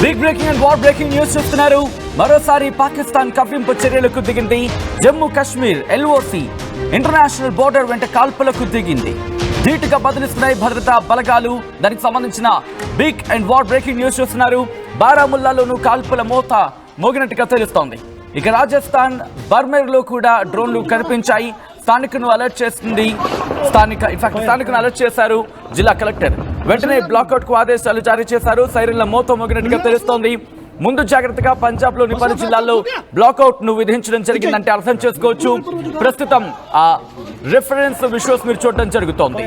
Big breaking and war breaking news చూస్తున్నారు. మరోసారి పాకిస్తాన్ కవ్వింపు చర్యలకు దిగింది. Jammu Kashmir LOC international border వెంట కాల్పులకు దిగింది. ధీటుగా బదిలిస్తున్నాయి భద్రతా బలగాలు. దానికి సంబంధించిన big and war breaking news చూస్తున్నారు. బారాముల్లాలోనూ కాల్పుల మోత మోగినట్టుగా తెలుస్తోంది. ఇక రాజస్థాన్ బర్మేర్లో కూడా డ్రోన్లు కనిపించాయి. స్థానికులను అలర్ట్ చేస్తుంది. స్థానికులను అలర్ట్ చేశారు జిల్లా కలెక్టర్. వెంటనే బ్లాక్అవుట్ కు ఆదేశాలు జారీ చేశారు. సైరన్ల మోత మోగినట్టుగా తెలుస్తోంది. ముందు జాగ్రత్తగా పంజాబ్ లోని పలు జిల్లాల్లో బ్లాక్అవుట్ ను విధించడం జరిగిందంటే అర్థం చేసుకోవచ్చు. ప్రస్తుతం ఆ రిఫరెన్స్ విజువల్స్ మీరు చూడడం జరుగుతోంది.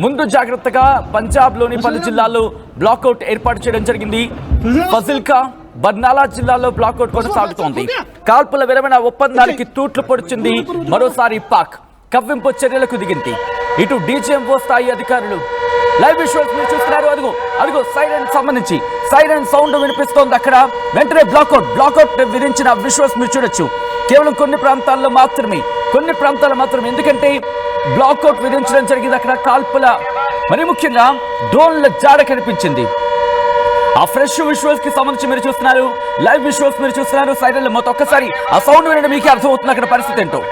ముందు జాగ్రత్తగా పంజాబ్ లోని పలు జిల్లాల్లో బ్లాక్అవుట్ ఏర్పాటు చేయడం జరిగింది. ఫజిల్కా బర్నాలా జిల్లాలో బ్లాక్అవుట్ కొనసాగుతోంది. కాల్పుల విరమణ ఒప్పందానికి తూట్లు పొడిచింది. మరోసారి పాక్ కవ్వింపు చర్యలకు దిగింది. ఇటు డీజీఎంఓ స్థాయి అధికారులు లైవ్ విజువల్స్ మీరు చూస్తున్నారు. అదిగో సైరన్ సంబంధించి సైరన్ సౌండ్ వినిపిస్తోంది. అక్కడ వెంటనే బ్లాక్అవుట్ విధించిన విజువల్స్ మీరు చూడొచ్చు. కేవలం కొన్ని ప్రాంతాల్లో మాత్రమే ఎందుకంటే బ్లాక్అవుట్ విధించడం జరిగింది. అక్కడ కాల్పుల మరి ముఖ్యంగా డ్రోన్ల జాడ కనిపించింది. ఆ ఫ్రెష్ విజువల్స్ కి సంబంధించి మీరు చూస్తున్నారు. లైవ్ విజువల్స్ మీరు చూస్తున్నారు. సైరన్ల మొత్తం ఒక్కసారి ఆ సౌండ్ వినడం మీకే అర్థమవుతుంది అక్కడ పరిస్థితి ఏంటో.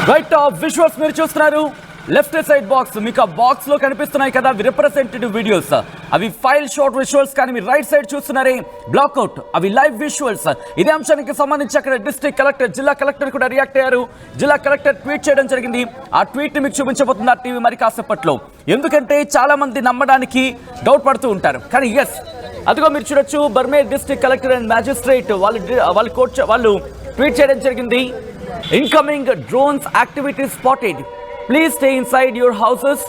రైట్ విజువల్స్ మీరు చూస్తున్నారు. లెఫ్ట్ సైడ్ బాక్స్ మీకు ఆ బాక్స్ లో కనిపిస్తున్నాయి కదా అవి రిప్రజెంటేటివ్ వీడియోస్. అవి ఫైల్ షార్ట్ విజువల్స్. కానీ మీరు రైట్ సైడ్ చూస్తున్నారే బ్లాక్అవుట్ అవి లైవ్ విజువల్స్. ఇదే అంశానికి సంబంధించి అక్కడ డిస్ట్రిక్ట్ కలెక్టర్ జిల్లా కలెక్టర్ కూడా రియాక్ట్ అయ్యారు. జిల్లా కలెక్టర్ ట్వీట్ చేయడం జరిగింది. ఆ ట్వీట్ ని మీకు చూపించబోతుంది ఆ టీవీ మరి కాసేపట్లో. ఎందుకంటే చాలా మంది నమ్మడానికి డౌట్ పడుతూ ఉంటారు. కానీ ఎస్ అదిగో మీరు చూడొచ్చు. Barmer district collector and magistrate వాళ్ళు ట్వీట్ చేయడం జరిగింది. Incoming drones activity spotted. Please stay inside your houses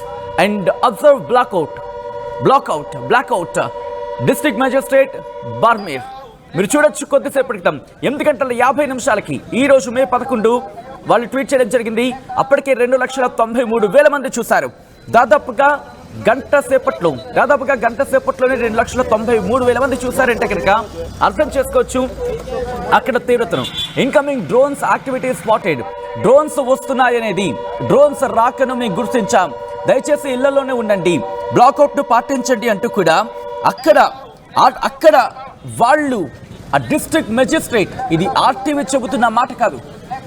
and observe blackout. District Magistrate Barmer. మీరు చూడొచ్చు కొద్దిసేపటి క్రితం 8:50 ఈ రోజు మే 11 వాళ్ళు ట్వీట్ చేయడం జరిగింది. అప్పటికే 2,93,000 మంది చూశారు. దాదాపుగా గంట సేపట్లోనే 2,93,000 మంది చూశారంటే కనుక అర్థం చేసుకోవచ్చు అక్కడ తీవ్రతను. Incoming drones activity spotted. Drones వస్తున్నాయనేది, డ్రోన్స్ రాకను మేము గుర్తించాం. దయచేసి ఇళ్లలోనే ఉండండి, బ్లాక్అవుట్ ను పాటించండి అంటూ కూడా అక్కడ వాళ్ళు ఆ డిస్ట్రిక్ట్ మెజిస్ట్రేట్, ఇది ఆర్టీవీ చెబుతున్న మాట కాదు,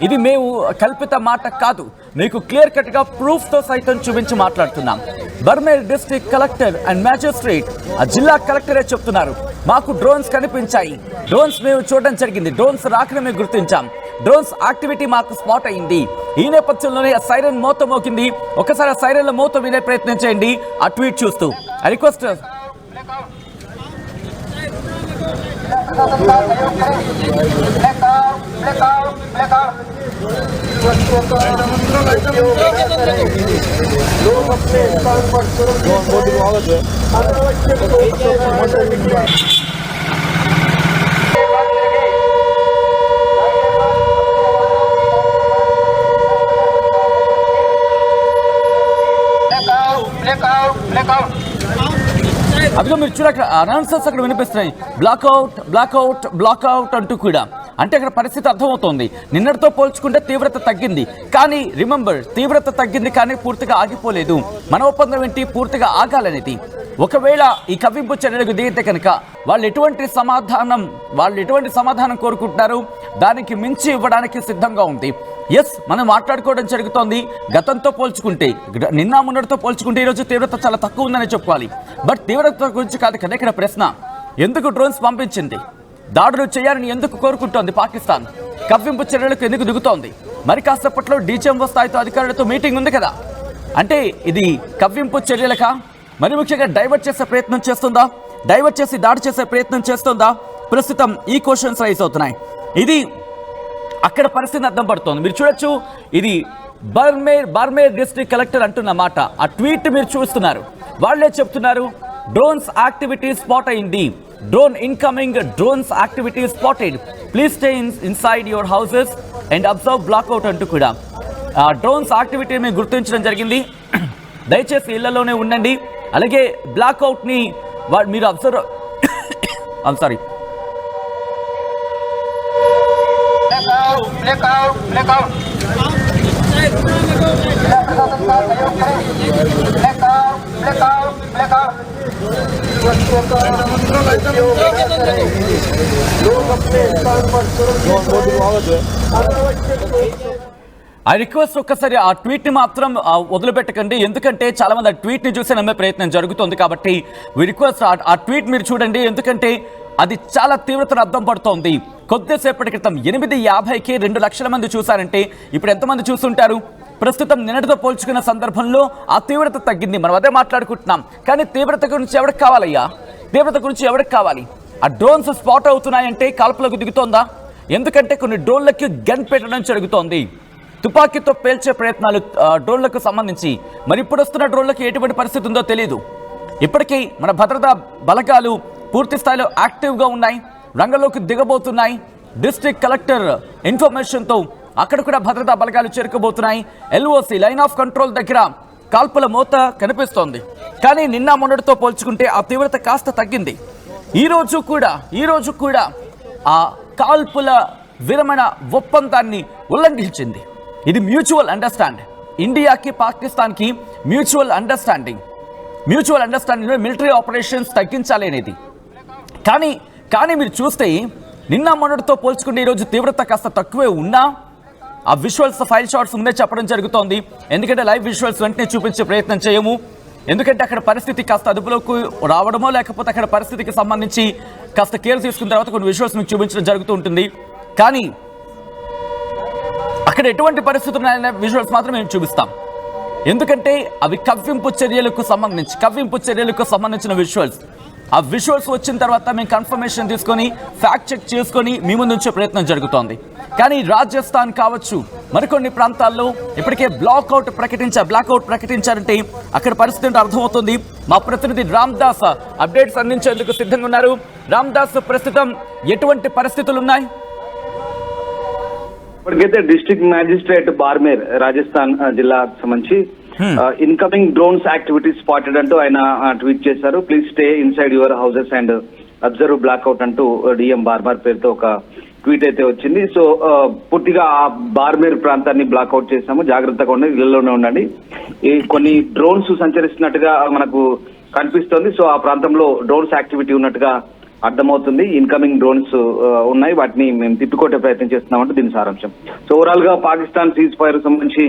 ఇది మేము కల్పిత మాట కాదు, మీకు క్లియర్ కట్ గా ప్రూఫ్ తో సైతం చూపించి మాట్లాడుతున్నాం. Barmer district collector and magistrate ఆ జిల్లా కలెక్టరే చెప్తున్నారు. మాకు డ్రోన్స్ కనిపించాయి, డ్రోన్స్ మేము చూడడం జరిగింది, డ్రోన్స్ రాకను మేము గుర్తించాం, డ్రోన్స్ యాక్టివిటీ మాకు స్పాట్ అయింది. ఈ నేపథ్యంలోనే సైరన్ మోత మోగింది. ఒకసారి ఆ సైరన్ల మోత వినే ప్రయత్నం చేయండి ఆ ట్వీట్ చూస్తూ. ఐ రిక్వెస్ట్ అదిగో మీరు చూడక్కడ అనౌన్సర్స్ అక్కడ వినిపిస్తున్నాయి. బ్లాక్అవుట్ అంటూ కూడా. అంటే అక్కడ పరిస్థితి అర్థమవుతోంది. నిన్నటితో పోల్చుకుంటే తీవ్రత తగ్గింది. కానీ రిమెంబర్, తీవ్రత తగ్గింది కానీ పూర్తిగా ఆగిపోలేదు. మన ఒప్పందం ఏంటి? పూర్తిగా ఆగాలనేది. ఒకవేళ ఈ కవ్వింపు చర్యలకు దిగితే కనుక వాళ్ళు ఎటువంటి సమాధానం కోరుకుంటున్నారు దానికి మించి ఇవ్వడానికి సిద్ధంగా ఉంది. ఎస్, మనం మాట్లాడుకోవడం జరుగుతోంది. గతంతో పోల్చుకుంటే, నిన్న మొన్నటితో పోల్చుకుంటే ఈరోజు తీవ్రత చాలా తక్కువ ఉందని చెప్పుకోవాలి. బట్ తీవ్రత గురించి కాదు కదా ఇక్కడ ప్రశ్న. ఎందుకు డ్రోన్స్ పంపించింది? దాడులు చేయాలని ఎందుకు కోరుకుంటోంది పాకిస్తాన్? కవ్వింపు చర్యలకు ఎందుకు దిగుతోంది? మరి కాసేపట్లో డీజీఎంఓ స్థాయితో అధికారులతో మీటింగ్ ఉంది కదా. అంటే ఇది కవ్వింపు చర్యలకా? మరి ముఖ్యంగా డైవర్ట్ చేసే ప్రయత్నం చేస్తుందా? డైవర్ట్ చేసి దాడి చేసే ప్రయత్నం చేస్తుందా? ప్రస్తుతం ఈ క్వశ్చన్స్ రైజ్ అవుతున్నాయి. ఇది అక్కడ పరిస్థితి అర్థం పడుతోంది. మీరు చూడొచ్చు, ఇది బర్మేర్ డిస్ట్రిక్ట్ కలెక్టర్ అంటున్న మాట. ఆ ట్వీట్ మీరు చూస్తున్నారు. వాళ్ళే చెప్తున్నారు డ్రోన్స్ యాక్టివిటీ స్పాట్ అయింది. Drone incoming, drones activity spotted, please stay inside your houses and observe blackout అంటూ కూడా డ్రోన్స్ యాక్టివిటీ మేము గుర్తించడం జరిగింది. దయచేసి ఇళ్లలోనే ఉండండి. అలాగే బ్లాక్అవుట్ని మీరు అబ్జర్వ్ సారీ ఐ రిక్వెస్ట్ ఒక్కసారి ఆ ట్వీట్ని మాత్రం వదిలిపెట్టకండి, ఎందుకంటే చాలా మంది ఆ ట్వీట్ని చూసి నమ్మే ప్రయత్నం జరుగుతుంది. కాబట్టి వి రిక్వెస్ట్ ఆ ట్వీట్ మీరు చూడండి, ఎందుకంటే అది చాలా తీవ్రతను అర్థం పడుతోంది. కొద్దిసేపటి క్రితం 8:50కి 2 లక్షల మంది చూశారంటే ఇప్పుడు ఎంతమంది చూస్తుంటారు? ప్రస్తుతం నిన్నటితో పోల్చుకున్న సందర్భంలో ఆ తీవ్రత తగ్గింది, మనం అదే మాట్లాడుకుంటున్నాం. కానీ తీవ్రత గురించి ఎవరికి కావాలయ్యా? తీవ్రత గురించి ఎవరికి కావాలి? ఆ డ్రోన్స్ స్పాట్ అవుతున్నాయంటే కాల్పులకు దిగుతోందా? ఎందుకంటే కొన్ని డ్రోన్లకి గన్ పెట్టడం జరుగుతోంది, తుపాకీతో పేల్చే ప్రయత్నాలు డ్రోన్లకు సంబంధించి. మరి ఇప్పుడు వస్తున్న డ్రోన్లకు ఎటువంటి పరిస్థితి ఉందో తెలియదు. ఇప్పటికీ మన భద్రతా బలగాలు పూర్తి స్థాయిలో యాక్టివ్గా ఉన్నాయి, రంగంలోకి దిగబోతున్నాయి. డిస్ట్రిక్ట్ కలెక్టర్ ఇన్ఫర్మేషన్తో అక్కడ కూడా భద్రతా బలగాలు చేరుకోబోతున్నాయి. LOC లైన్ ఆఫ్ కంట్రోల్ దగ్గర కాల్పుల మోత కనిపిస్తోంది. కానీ నిన్న మొన్నటితో పోల్చుకుంటే ఆ తీవ్రత కాస్త తగ్గింది. ఈ రోజు కూడా ఆ కాల్పుల విరమణ ఒప్పందాన్ని ఉల్లంఘించింది. ఇది మ్యూచువల్ అండర్స్టాండ్, ఇండియాకి పాకిస్తాన్కి మ్యూచువల్ అండర్స్టాండింగ్ మిలిటరీ ఆపరేషన్స్ తగ్గించాలి అనేది. కానీ మీరు చూస్తే నిన్న మొన్నటితో పోల్చుకుంటే ఈరోజు తీవ్రత కాస్త తక్కువే ఉన్నా ఆ విజువల్స్ ఫైల్ షాట్స్ ముందే చెప్పడం జరుగుతోంది. ఎందుకంటే లైవ్ విజువల్స్ వెంటనే చూపించే ప్రయత్నం చేయము, ఎందుకంటే అక్కడ పరిస్థితి కాస్త అదుపులోకి రావడమో లేకపోతే అక్కడ పరిస్థితికి సంబంధించి కాస్త కేర్ తీసుకున్న తర్వాత కొన్ని విజువల్స్ మీకు చూపించడం జరుగుతూ ఉంటుంది. కానీ అక్కడ ఎటువంటి పరిస్థితులు ఉన్నాయనే విజువల్స్ మాత్రం మేము చూపిస్తాం, ఎందుకంటే అవి కవ్వింపు చర్యలకు సంబంధించిన విజువల్స్. ఆ విజువల్స్ వచ్చిన తర్వాత మేము కన్ఫర్మేషన్ తీసుకొని ఫ్యాక్ట్ చెక్ చేసుకొని మీ ముందు ఉంచే ప్రయత్నం జరుగుతోంది. కానీ రాజస్థాన్ కావచ్చు, మరికొన్ని ప్రాంతాల్లో ఇప్పటికే బ్లాక్అవుట్ ప్రకటించారంటే అక్కడ పరిస్థితి ఏంటో అర్థమవుతుంది. మా ప్రతినిధి రామ్దాస్ అప్డేట్స్ అందించేందుకు సిద్ధంగా ఉన్నారు. రామ్దాస్, ప్రస్తుతం ఎటువంటి పరిస్థితులు ఉన్నాయి? ఇప్పటికైతే డిస్ట్రిక్ట్ మ్యాజిస్ట్రేట్ బార్మేర్ రాజస్థాన్ జిల్లాకు సంబంధించి ఇన్కమింగ్ డ్రోన్స్ యాక్టివిటీస్ స్పాటెడ్ అంటూ ఆయన ట్వీట్ చేశారు. Please stay inside your houses and observe blackout అంటూ డిఎం బార్మర్ పేరుతో ఒక ట్వీట్ అయితే వచ్చింది. సో పూర్తిగా ఆ బార్మేర్ ప్రాంతాన్ని బ్లాక్అవుట్ చేశాము, జాగ్రత్తగా ఉండండి, ఇళ్లలోనే ఉండండి. కొన్ని డ్రోన్స్ సంచరిస్తున్నట్టుగా మనకు కనిపిస్తోంది. సో ఆ ప్రాంతంలో డ్రోన్స్ యాక్టివిటీ ఉన్నట్టుగా అర్థమవుతుంది. ఇన్కమింగ్ డ్రోన్స్ ఉన్నాయి, వాటిని మేము తిప్పికొట్టే ప్రయత్నం చేస్తున్నామంటే దీని సారాంశం. సో ఓవరాల్ గా పాకిస్తాన్ సీజ్ ఫైర్ సంబంధించి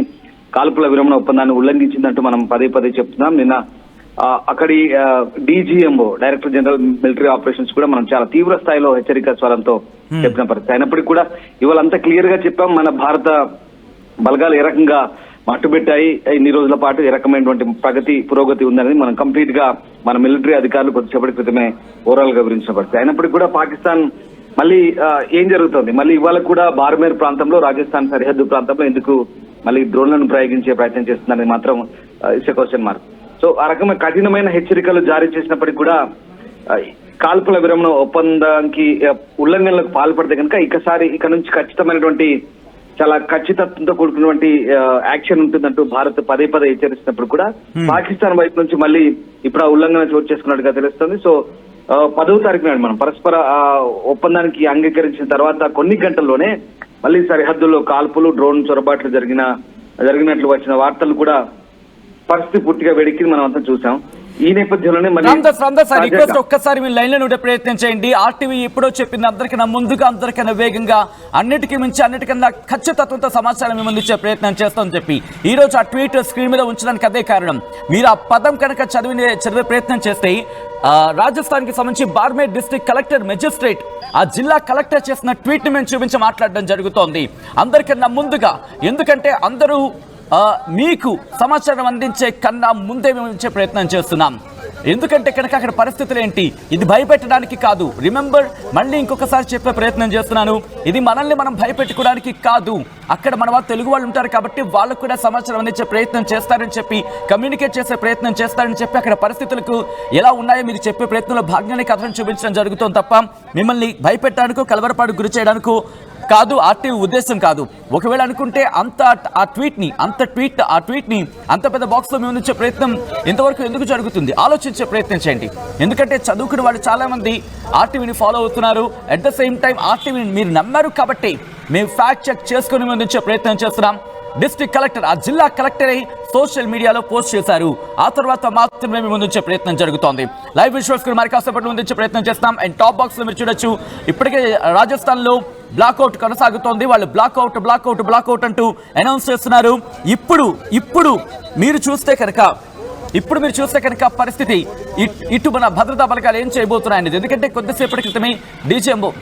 కాల్పుల విరమణ ఒప్పందాన్ని ఉల్లంఘించిందంటూ మనం పదే చెప్తున్నాం. నిన్న అక్కడి DGMO director general military operations కూడా మనం చాలా తీవ్ర స్థాయిలో హెచ్చరిక స్వరంతో చెప్పిన పరిస్థితి. అయినప్పటికీ కూడా ఇవాళ అంతా క్లియర్ గా చెప్పాం, మన భారత బలగాలు ఏ రకంగా మట్టుబెట్టాయి, ఇన్ని రోజుల పాటు ఏ రకమైనటువంటి పురోగతి ఉందని మనం కంప్లీట్ గా మన మిలిటరీ అధికారులు కొద్దిసేపటి క్రితమే ఓవరాల్ గా వివరించిన పరిస్థితి. అయినప్పటికీ కూడా పాకిస్తాన్ మళ్ళీ ఏం జరుగుతుంది, మళ్ళీ ఇవాళ కూడా బార్మేర్ ప్రాంతంలో రాజస్థాన్ సరిహద్దు ప్రాంతంలో ఎందుకు మళ్ళీ డ్రోన్లను ప్రయోగించే ప్రయత్నం చేస్తుందని మాత్రం it's a question mark. So ఆ రకమైన కఠినమైన హెచ్చరికలు జారీ చేసినప్పటికీ కూడా కాల్పుల విరమణ ఒప్పందానికి ఉల్లంఘనలకు పాల్పడితే కనుక ఇక నుంచి ఖచ్చితమైనటువంటి చాలా ఖచ్చితత్వంతో కూడుకున్నటువంటి యాక్షన్ ఉంటుందంటూ భారత్ పదే హెచ్చరిస్తున్నప్పుడు కూడా పాకిస్తాన్ వైపు నుంచి మళ్ళీ ఇప్పుడు ఆ ఉల్లంఘన చోటు చేసుకున్నట్టుగా తెలుస్తుంది. సో 10వ తారీఖు నాడు మనం పరస్పర ఒప్పందానికి అంగీకరించిన తర్వాత కొన్ని గంటల్లోనే మళ్ళీ సరిహద్దుల్లో కాల్పులు, డ్రోన్ చొరబాట్లు జరిగినట్లు వచ్చిన వార్తలు కూడా పరిస్థితి పూర్తిగా వేడికి మనం అంతా చూసాం. ఈ నేపథ్యంలోనే ఒక్కసారి మీ లైన్ లో ఉండే ప్రయత్నం చేయండి. RTV ఎప్పుడో చెప్పింది, అందరికన్నా ముందుగా అందరికన్నా వేగంగా అన్నిటికన్నా ఖచ్చితత్వంతో సమాచారం మీ ముందు ఇచ్చే ప్రయత్నం చేస్తామని చెప్పి ఈ రోజు ఆ ట్వీట్ స్క్రీన్ మీద ఉంచడానికి అదే కారణం. మీరు ఆ పదం కనుక చదివే ప్రయత్నం చేస్తే రాజస్థాన్ కి సంబంధించి బార్మేర్ డిస్ట్రిక్ట్ కలెక్టర్ మెజిస్ట్రేట్ ఆ జిల్లా కలెక్టర్ చేసిన ట్వీట్ ని మేము చూపించి మాట్లాడడం జరుగుతోంది అందరికన్నా ముందుగా. ఎందుకంటే అందరూ మీకు సమాచారం అందించే కన్నా ముందే మేము ఇచ్చే ప్రయత్నం చేస్తున్నాం. ఎందుకంటే కనుక అక్కడ పరిస్థితులు ఏంటి, ఇది భయపెట్టడానికి కాదు. రిమెంబర్, మళ్ళీ ఇంకొకసారి చెప్పే ప్రయత్నం చేస్తున్నాను, ఇది మనల్ని మనం భయపెట్టుకోవడానికి కాదు. అక్కడ మన వాళ్ళు తెలుగు వాళ్ళు ఉంటారు కాబట్టి వాళ్ళకు కూడా సమాచారం అందించే ప్రయత్నం చేస్తారని చెప్పి, కమ్యూనికేట్ చేసే ప్రయత్నం చేస్తారని చెప్పి, అక్కడ పరిస్థితులకు ఎలా ఉన్నాయో మీకు చెప్పే ప్రయత్నంలో భాగంగానే కథను చూపించడం జరుగుతుంది తప్ప మిమ్మల్ని భయపెట్టడానికో కలవరపాటు గురి చేయడానికో కాదు. ఆర్టీవీ ఉద్దేశం కాదు. ఒకవేళ అనుకుంటే ఆ ట్వీట్ని అంత పెద్ద బాక్స్లో మేము ఉంచే ప్రయత్నం ఇంతవరకు ఎందుకు జరుగుతుంది ఆలోచించే ప్రయత్నం చేయండి. ఎందుకంటే చదువుకున్న వాళ్ళు చాలా మంది ఆర్టీవీని ఫాలో అవుతున్నారు. అట్ ద సేమ్ టైం ఆర్టీవీని మీరు నమ్మారు కాబట్టి మేము ఫ్యాక్ట్ చెక్ చేసుకుని మేము ఉంచే ప్రయత్నం చేస్తున్నాం. డిస్ట్రిక్ట్ కలెక్టర్, ఆ జిల్లా కలెక్టరే సోషల్ మీడియాలో పోస్ట్ చేశారు. ఆ తర్వాత మాత్రమే మేము ముందుంచే ప్రయత్నం జరుగుతోంది. లైవ్ విజువల్స్ కూడా మరి కాసేపట్లో ముందుంచే ప్రయత్నం చేస్తాం. అండ్ టాప్ బాక్స్ లో మీరు చూడొచ్చు, ఇప్పటికే రాజస్థాన్ లో బ్లాక్అవుట్ కొనసాగుతోంది. వాళ్ళు బ్లాక్అవుట్ అంటూ అనౌన్స్ చేస్తున్నారు. ఇప్పుడు మీరు చూస్తే కనుక పరిస్థితి ఇటు మన భద్రతా బలగాలు ఏం చేయబోతున్నాయనేది. ఎందుకంటే కొద్దిసేపటి క్రితమే డీజీఎంఓ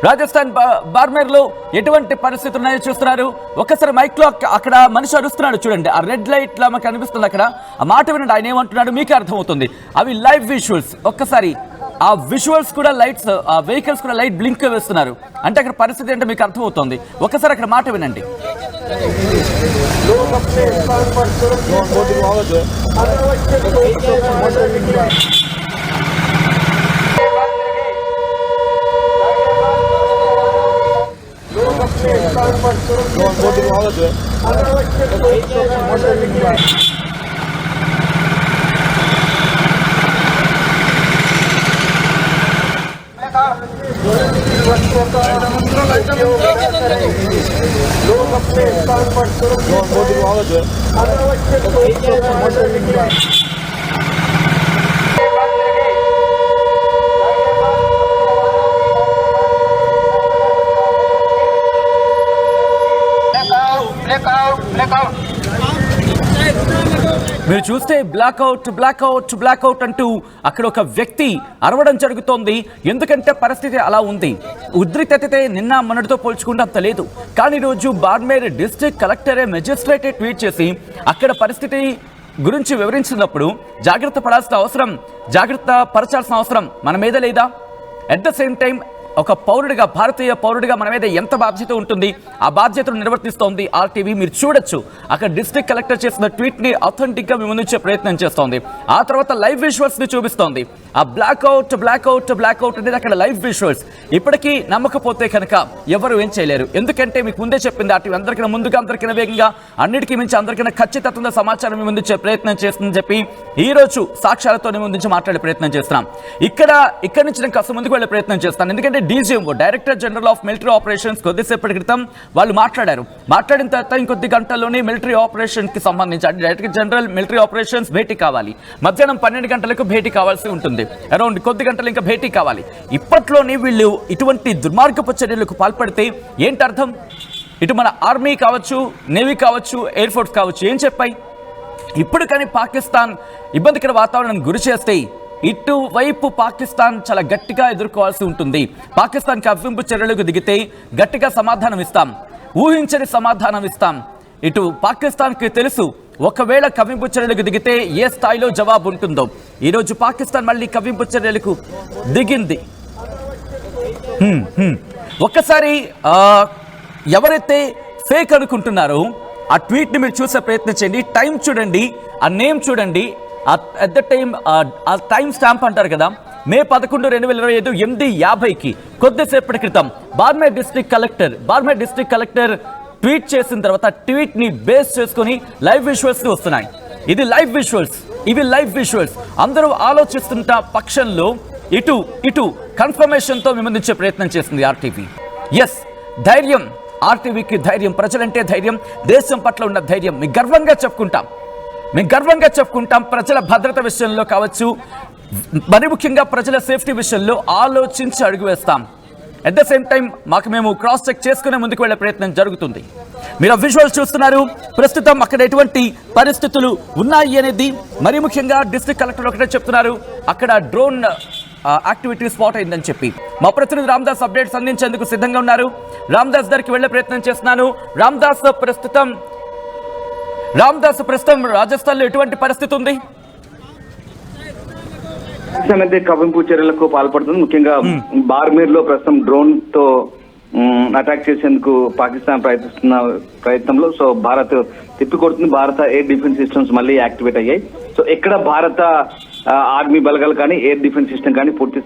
రాజస్థాన్ బార్మేర్ లో ఎటువంటి పరిస్థితులు ఉన్నాయో చూస్తున్నారు. ఒక్కసారి మైక్ లో అక్కడ మనిషి అరుస్తున్నాడు చూడండి, ఆ రెడ్ లైట్ లా మాకు కనిపిస్తుంది. అక్కడ ఆ మాట వినండి, ఆయన ఏమంటున్నాడు మీకు అర్థమవుతుంది. అవి లైవ్ విజువల్స్. ఒక్కసారి ఆ విజువల్స్ కూడా లైట్స్, ఆ వెహికల్స్ కూడా లైట్ బ్లింక్ వేస్తున్నారు అంటే అక్కడ పరిస్థితి ఏంటో మీకు అర్థమవుతుంది. ఒక్కసారి అక్కడ మాట వినండి. लोग अपने स्थान पर మీరు చూస్తే బ్లాక్అవుట్ అంటూ అక్కడ ఒక వ్యక్తి అరవడం జరుగుతోంది. ఎందుకంటే పరిస్థితి అలా ఉంది. ఉద్రిక్తతే నిన్న మొన్నటితో పోల్చుకుంటే అంత లేదు. కానీ రోజు బార్మేర్ డిస్ట్రిక్ట్ కలెక్టరే మెజిస్ట్రేట్ ట్వీట్ చేసి అక్కడ పరిస్థితి గురించి వివరించినప్పుడు జాగ్రత్త పరచాల్సిన అవసరం మన మీద లేదా? అట్ ద సేమ్ టైం ఒక పౌరుడిగా, భారతీయ పౌరుడిగా మన మీద ఎంత బాధ్యత ఉంటుంది, ఆ బాధ్యతను నిర్వర్తిస్తోంది ఆర్టీవీ. మీరు చూడొచ్చు అక్కడ డిస్ట్రిక్ట్ కలెక్టర్ చేసిన ట్వీట్ ని అథెంటిక్ గా మేము ముందుంచే ప్రయత్నం చేస్తోంది. ఆ తర్వాత లైవ్ విజువల్స్ ని చూపిస్తోంది. ఆ బ్లాక్అవుట్ అనేది అక్కడ లైవ్ విజువల్స్. ఇప్పటికీ నమ్మకపోతే కనుక ఎవరు ఏం చేయలేరు. ఎందుకంటే మీకు ముందే చెప్పింది ఆర్టీవీ అందరికన్నా ముందుగా, అందరికన్నా వేగంగా, అన్నిటికీ మించి అందరికన్నా ఖచ్చితంగా సమాచారం ముందుంచే ప్రయత్నం చేస్తుందని చెప్పి ఈ రోజు సాక్ష్యాలతో ముందుంచి మాట్లాడే ప్రయత్నం చేస్తున్నాం. ఇక్కడి నుంచి నేను కాస్త ముందుకు వెళ్ళే ప్రయత్నం చేస్తాను. ఎందుకంటే DGMO, director general of military operations, కొద్దిసేపటి క్రితం వాళ్ళు మాట్లాడిన తర్వాత ఇంకొద్ది గంటల్లోనే మిలిటరీ ఆపరేషన్ కి సంబంధించి డైరెక్టర్ జనరల్ మిలిటరీ ఆపరేషన్స్ భేటీ కావాలి. మధ్యాహ్నం 12 గంటలకు భేటీ కావాల్సి ఉంటుంది. అరౌండ్ కొద్ది గంటలు ఇంకా భేటీ కావాలి. ఇప్పట్లోనే వీళ్ళు ఇటువంటి దుర్మార్గపు చర్యలకు పాల్పడితే ఏంటి అర్థం? ఇటు మన ఆర్మీ కావచ్చు, నేవీ కావచ్చు, ఎయిర్ ఫోర్స్ కావచ్చు, ఏం చెప్పాయి? ఇప్పుడు కానీ పాకిస్తాన్ ఇబ్బందికర వాతావరణం గురి చేస్తే ఇటువైపు పాకిస్తాన్ చాలా గట్టిగా ఎదుర్కోవాల్సి ఉంటుంది. పాకిస్తాన్ కవ్వింపు చర్యలకు దిగితే గట్టిగా సమాధానం ఇస్తాం, ఊహించని సమాధానం ఇస్తాం. ఇటు పాకిస్తాన్కి తెలుసు ఒకవేళ కవ్వింపు చర్యలకు దిగితే ఏ స్థాయిలో జవాబు ఉంటుందో. ఈరోజు పాకిస్తాన్ మళ్ళీ కవ్వింపు చర్యలకు దిగింది. ఒక్కసారి ఎవరైతే ఫేక్ అనుకుంటున్నారో ఆ ట్వీట్ని మీరు చూసే ప్రయత్నం చేయండి. టైం చూడండి, ఆ నేమ్ చూడండి, అట్ ద టైం ఆ టైం స్టాంప్ అంటారు కదా, మే 11, 2025 8:50కి కొద్దిసేపటి క్రితం బార్మేర్ డిస్ట్రిక్ట్ కలెక్టర్ ట్వీట్ చేసిన తర్వాత ట్వీట్ ని బేస్ చేసుకుని లైవ్ విజువల్స్ వస్తున్నాయి. ఇవి లైవ్ విజువల్స్. అందరూ ఆలోచిస్తున్న పక్షంలో ఇటు కన్ఫర్మేషన్ తో మిమ్మల్ని ప్రయత్నం చేస్తుంది ఆర్టీవీ. ఎస్, ధైర్యం, ఆర్టీవీకి ధైర్యం, ప్రజలంటే ధైర్యం, దేశం పట్ల ఉన్న ధైర్యం మేము గర్వంగా చెప్పుకుంటాం. ప్రజల భద్రత విషయంలో కావచ్చు, మరి ముఖ్యంగా ప్రజల సేఫ్టీ విషయంలో ఆలోచించి అడుగు వేస్తాం. అట్ ద సేమ్ టైం మేము క్రాస్ చెక్ చేసుకునే ముందుకు వెళ్ళే ప్రయత్నం జరుగుతుంది. మీరు ఆ విజువల్స్ చూస్తున్నారు. ప్రస్తుతం అక్కడ ఎటువంటి పరిస్థితులు ఉన్నాయి అనేది మరి ముఖ్యంగా డిస్ట్రిక్ట్ కలెక్టర్ ఒకటే చెప్తున్నారు, అక్కడ డ్రోన్ యాక్టివిటీ స్పాట్ అయిందని చెప్పి. మా ప్రతినిధి రామ్దాస్ అప్డేట్స్ అందించేందుకు సిద్ధంగా ఉన్నారు. రామ్దాస్ దగ్గరికి వెళ్లే ప్రయత్నం చేస్తున్నాను. రామ్దాస్, ప్రస్తుతం రాజస్థాన్ లో ఎటువంటి పరిస్థితి ఉంది? పాకిస్తాన్ అయితే కవ్వింపు చర్యలకు పాల్పడుతుంది. ముఖ్యంగా బార్మేర్ లో ప్రస్తుతం డ్రోన్ తో అటాక్ చేసేందుకు పాకిస్తాన్ ప్రయత్నిస్తున్న ప్రయత్నంలో సో భారత్ తిప్పికొడుతుంది. భారత ఎయిర్ డిఫెన్స్ సిస్టమ్స్ మళ్ళీ యాక్టివేట్ అయ్యాయి. సో ఎక్కడ భారత ఆర్మీ బలగాలు కానీ ఎయిర్ డిఫెన్స్ సిస్టమ్ కానీ పూర్తి